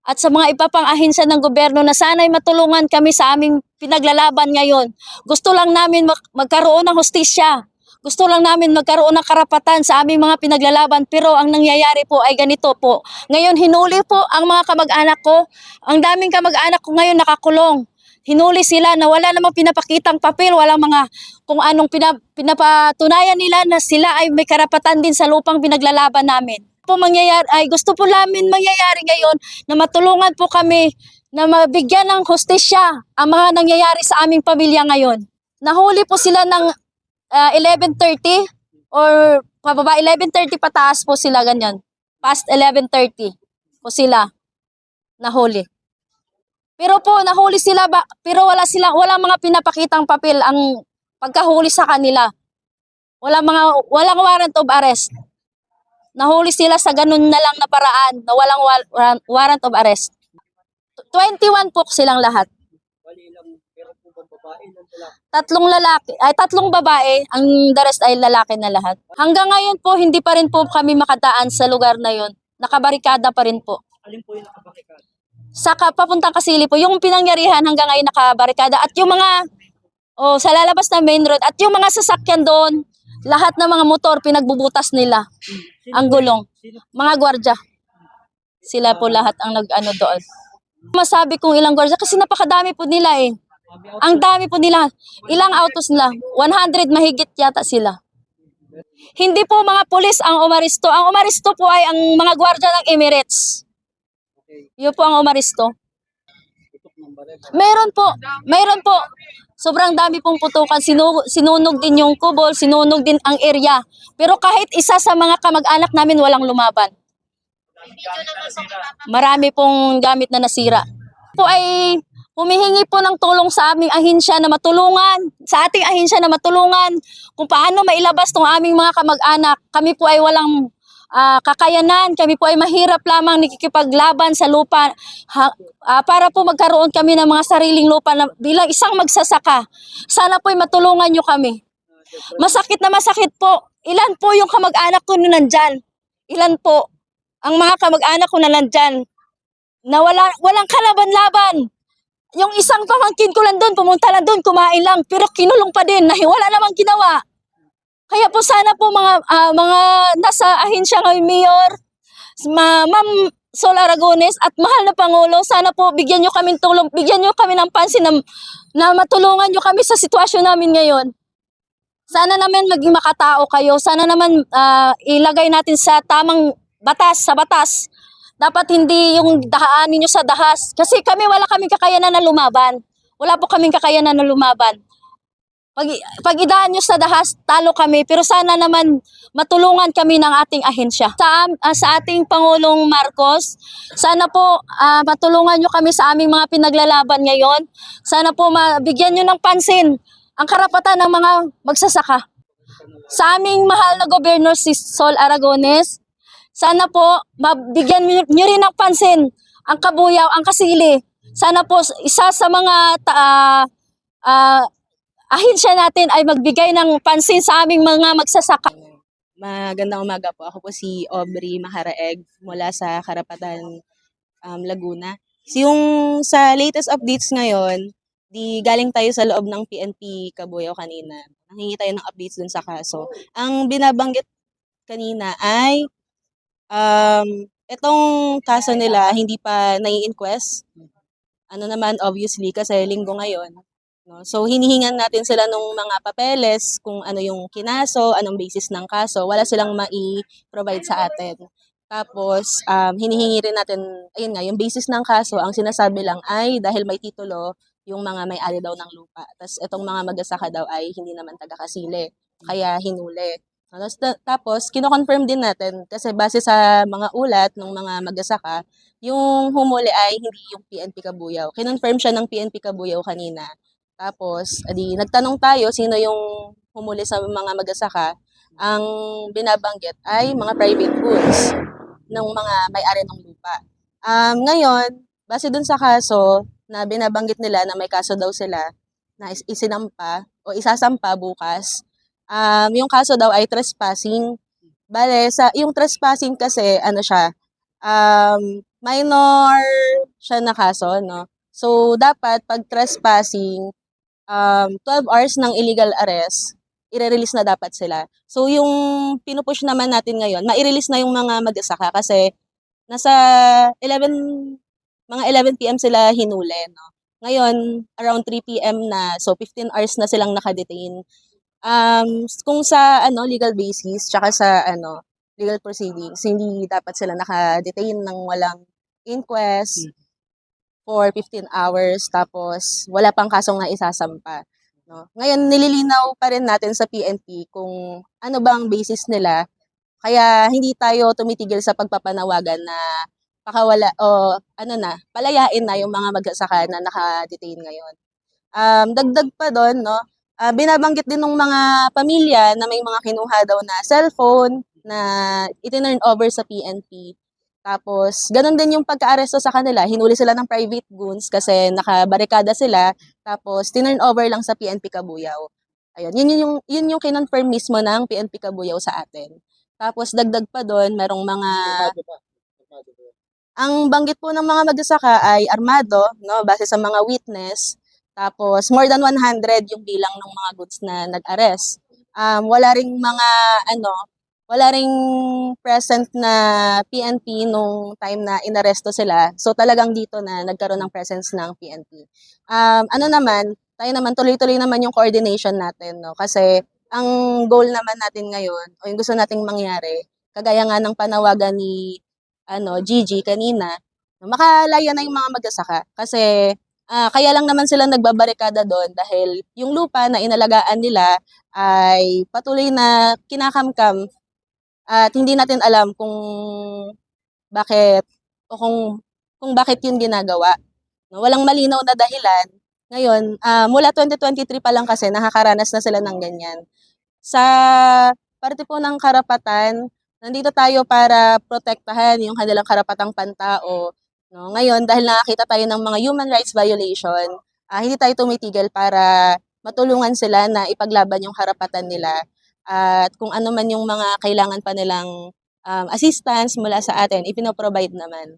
at sa mga iba pang ahensya ng gobyerno na sana'y matulungan kami sa aming pinaglalaban ngayon. Gusto lang namin magkaroon ng hustisya. Gusto lang namin magkaroon ng karapatan sa aming mga pinaglalaban, pero ang nangyayari po ay ganito po. Ngayon hinuli po ang mga kamag-anak ko. Ang daming kamag-anak ko ngayon nakakulong. Hinuli sila na wala namang pinapakitang papel, walang mga kung anong pinapatunayan nila na sila ay may karapatan din sa lupang pinaglalaban namin. Po mangyayari ay gusto po namin mangyayari ngayon na matulungan po kami na mabigyan ng hustisya ang mga nangyayari sa aming pamilya ngayon. Nahuli po sila ng 11:30 or pababa 11:30 pataas po sila ganyan. Past 11:30 po sila nahuli. Pero po nahuli sila pero walang mga pinapakitang papel ang pagkahuli sa kanila. Walang warrant of arrest. Nahuli sila sa ganun na lang na paraan na walang warrant of arrest. 21 po silang lahat. Tatlong babae, ang the rest ay lalaki na lahat. Hanggang ngayon po, hindi pa rin po kami makadaan sa lugar na yon. Nakabarikada pa rin po. Alin po yung nakabarikada? Sa papuntang Kasili po, yung pinangyarihan hanggang ngayon nakabarikada. At yung mga, sa lalabas na main road, at yung mga sasakyan doon, lahat ng mga motor, pinagbubutas nila. Ang gulong. Mga gwardya. Sila po lahat ang nag-ano doon. Masabi kong ilang gwardya, kasi napakadami po nila eh. Ang dami po nila. Ilang autos nila? 100 mahigit yata sila. Hindi po mga pulis ang umaristo. Ang umaristo po ay ang mga gwardya ng Emirates. Yun po ang umaristo. Meron po. Sobrang dami pong putukan. Sinunog din yung kubol, sinunog din ang area. Pero kahit isa sa mga kamag-anak namin walang lumaban. Marami pong gamit na nasira. Po ay humihingi po ng tulong sa aming ahensya na matulungan, sa ating ahensya na matulungan kung paano mailabas tong aming mga kamag-anak. Kami po ay walang kakayanan, kami po ay mahirap lamang nakikipaglaban sa lupa para po magkaroon kami ng mga sariling lupa na bilang isang magsasaka. Sana po ay matulungan nyo kami. Masakit na masakit po. Ilan po yung kamag-anak ko na nandyan? Ilan po ang mga kamag-anak ko na nandyan na walang kalaban-laban? Yung isang pamangkin ko lang doon, pumunta lang doon, kumain lang, pero kinulong pa din, wala namang ginawa. Kaya po sana po mga nasa ahensya ngayon, Mayor, Ma'am Sol Aragones at mahal na Pangulo, sana po bigyan nyo kami tulong, bigyan nyo kami ng pansin na matulungan nyo kami sa sitwasyon namin ngayon. Sana naman maging makatao kayo, sana naman ilagay natin sa tamang batas, sa batas. Dapat hindi yung dahaanin nyo sa dahas. Kasi wala kaming kakayanan na lumaban. Wala po kaming kakayanan na lumaban. Pag idaan nyo sa dahas, talo kami. Pero sana naman matulungan kami ng ating ahensya. Sa ating Pangulong Marcos, sana po matulungan nyo kami sa aming mga pinaglalaban ngayon. Sana po mabigyan nyo ng pansin ang karapatan ng mga magsasaka. Sa aming mahal na Governor si Sol Aragones, sana po mabigyan nyo rin ng pansin ang Kabuyaw, ang Kasili. Sana po isa sa mga ahensya natin ay magbigay ng pansin sa aming mga magsasaka. Magandang umaga po. Ako po si Aubrey Maharaeg mula sa Karapatan, Laguna. Yung sa latest updates ngayon, galing tayo sa loob ng PNP Kabuyaw kanina. Nanghingi tayo ng updates dun sa kaso. Ang binabanggit kanina ay itong kaso nila hindi pa nai-inquest. Ano naman obviously kasi linggo ngayon. No? So hinihingan natin sila ng mga papeles kung ano yung kinaso, anong basis ng kaso. Wala silang mai-provide sa atin. Tapos hinihingi rin natin, ayun nga, yung basis ng kaso, ang sinasabi lang ay dahil may titulo yung mga may-ari daw ng lupa. Tapos itong mga mag-asaka daw ay hindi naman taga-Kasili, kaya hinuli. Tapos, kino-confirm din natin kasi base sa mga ulat ng mga mag-asaka, yung humuli ay hindi yung PNP Kabuyaw. Kinonfirm siya ng PNP Kabuyaw kanina. Tapos, nagtanong tayo sino yung humuli sa mga mag-asaka. Ang binabanggit ay mga private goods ng mga may-ari ng lupa. Ngayon, base dun sa kaso na binabanggit nila na may kaso daw sila na isinampa o isasampa bukas, yung kaso daw ay trespassing. Bale, yung trespassing kasi, minor siya na kaso, no? So, dapat pag trespassing, 12 hours ng illegal arrest, i-release na dapat sila. So, yung pinupush naman natin ngayon, ma-release na yung mga magsasaka kasi nasa 11, mga 11 p.m. sila hinuli, no? Ngayon, around 3 p.m. na, so 15 hours na silang nakadetain. Kung sa legal basis, tsaka sa legal proceedings, hindi dapat sila nakadetain ng walang inquest for 15 hours tapos wala pang kasong naisasampa, no? Ngayon nililinaw pa rin natin sa PNP kung ano bang basis nila kaya hindi tayo tumitigil sa pagpapanawagan na pakawala o palayain na yung mga magsasaka na naka-detain ngayon. Dagdag pa doon, no, binabanggit din ng mga pamilya na may mga kinuha daw na cellphone na itinurn over sa PNP. Tapos, ganun din yung pagka-aresto sa kanila. Hinuli sila ng private goons kasi nakabarikada sila. Tapos, tinurn over lang sa PNP Kabuyao. Ayun, yun yung kinonfirm mismo ng PNP Kabuyao sa atin. Tapos, dagdag pa doon, merong mga... Ang banggit po ng mga magsasaka ay armado, no, base sa mga witness. Tapos, more than 100 yung bilang ng mga goods na nag-arrest. Wala ring present na PNP nung time na inaresto sila. So, talagang dito na nagkaroon ng presence ng PNP. Tayo naman, tuloy-tuloy naman yung coordination natin, no? Kasi, ang goal naman natin ngayon, o yung gusto nating mangyari, kagaya nga ng panawagan ni Gigi kanina, makalaya na yung mga magsasaka. Kasi, kaya lang naman sila nagbabarikada doon dahil yung lupa na inalagaan nila ay patuloy na kinakamkam at hindi natin alam kung bakit o kung bakit yun ginagawa. No, walang malinaw na dahilan. Ngayon, mula 2023 pa lang kasi nakakaranas na sila ng ganyan. Sa parte po ng karapatan, nandito tayo para protektahan yung kanilang karapatang pantao. No? Ngayon, dahil nakakita tayo ng mga human rights violation, hindi tayo tumitigil para matulungan sila na ipaglaban yung karapatan nila. At kung ano man yung mga kailangan pa nilang assistance mula sa atin, ipinoprovide naman.